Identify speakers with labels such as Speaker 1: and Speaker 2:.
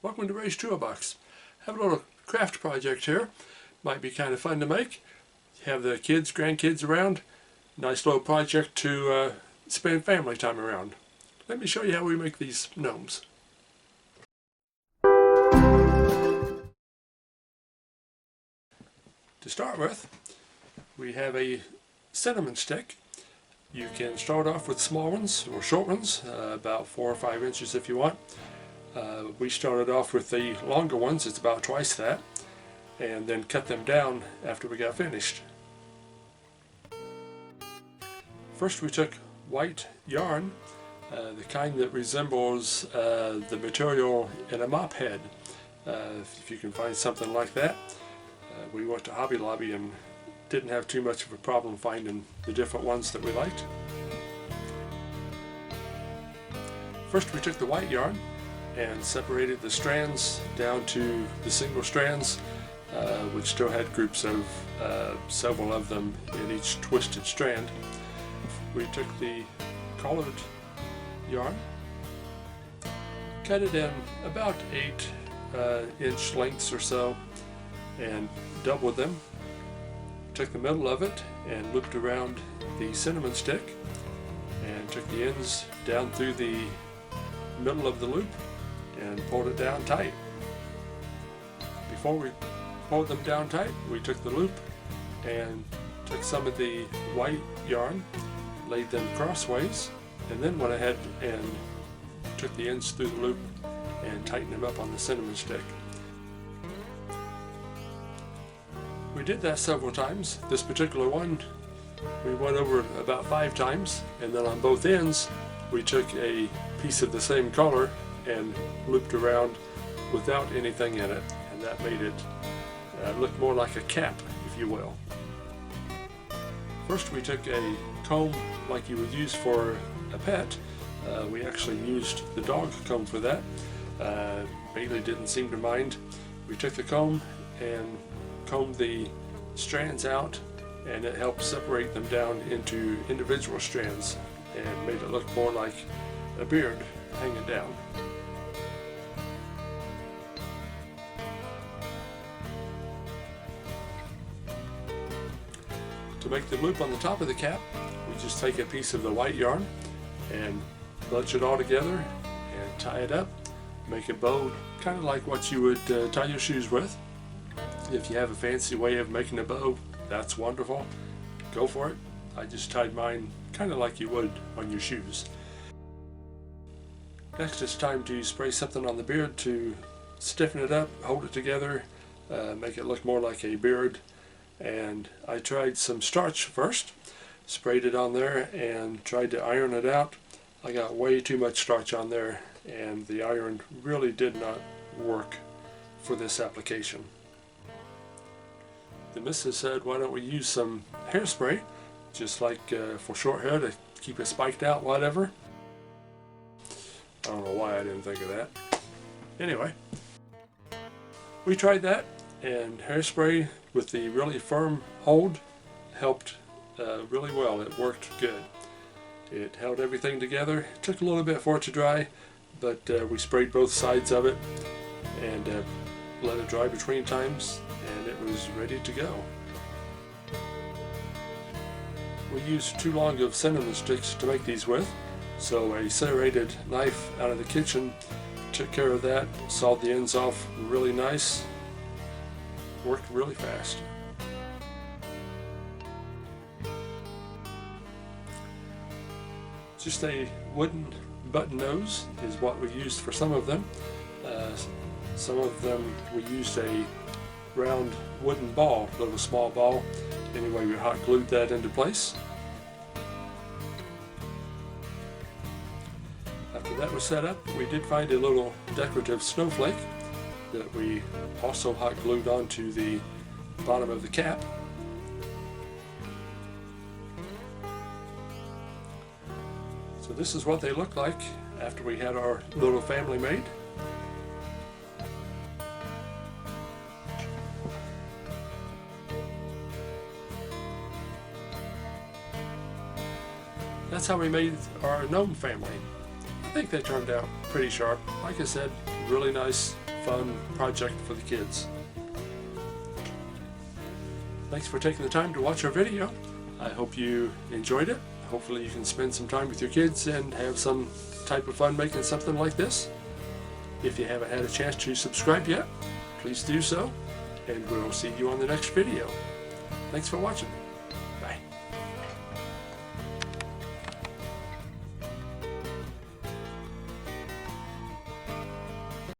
Speaker 1: Welcome to Ray's Toolbox. Have a little craft project here. Might be kind of fun to make. You have the kids, grandkids around. Nice little project to spend family time around. Let me show you how we make these gnomes. To start with, we have a cinnamon stick. You can start off with small ones or short ones, about 4 or 5 inches if you want. We started off with the longer ones, it's about twice that, and then cut them down after we got finished. First we took white yarn, the kind that resembles the material in a mop head. If you can find something like that. We went to Hobby Lobby and didn't have too much of a problem finding the different ones that we liked. First we took the white yarn and separated the strands down to the single strands, which still had groups of several of them in each twisted strand. We took the colored yarn, cut it in about 8-inch lengths or so, and doubled them. Took the middle of it and looped around the cinnamon stick and took the ends down through the middle of the loop and pulled it down tight. Before we pulled them down tight, we took the loop and took some of the white yarn, laid them crossways, and then went ahead and took the ends through the loop and tightened them up on the cinnamon stick. We did that several times. This particular one we went over about 5 times, and then on both ends we took a piece of the same color and looped around without anything in it, and that made it look more like a cap, if you will. First we took a comb like you would use for a pet. We actually used the dog comb for that. Bailey didn't seem to mind. We took the comb and combed the strands out, and it helped separate them down into individual strands and made it look more like a beard hanging down. To make the loop on the top of the cap, we just take a piece of the white yarn and bunch it all together and tie it up, make a bow kind of like what you would tie your shoes with. If you have a fancy way of making a bow, that's wonderful. Go for it. I just tied mine kind of like you would on your shoes. Next it's time to spray something on the beard to stiffen it up, hold it together, make it look more like a beard. And I tried some starch first, sprayed it on there and tried to iron it out. I got way too much starch on there, and the iron really did not work for this application. The missus said, why don't we use some hairspray, just like for short hair, to keep it spiked out, whatever. I don't know why I didn't think of that. Anyway, we tried that, and hairspray with the really firm hold helped really well. It worked good. It held everything together. It took a little bit for it to dry, but we sprayed both sides of it and let it dry between times, and it was ready to go. We used too long of cinnamon sticks to make these with, so a serrated knife out of the kitchen took care of that, sawed the ends off really nice, worked really fast. Just a wooden button nose is what we used for some of them. Some of them we used a round wooden ball, a little small ball. Anyway, we hot glued that into place. After that was set up, we did find a little decorative snowflake that we also hot glued onto the bottom of the cap. So this is what they look like after we had our little family made. That's how we made our gnome family. think they turned out pretty sharp. Like I said, really nice, fun project for the kids. Thanks for taking the time to watch our video. I hope you enjoyed it. Hopefully you can spend some time with your kids and have some type of fun making something like this. If you haven't had a chance to subscribe yet, please do so, and we'll see you on the next video. Thanks for watching.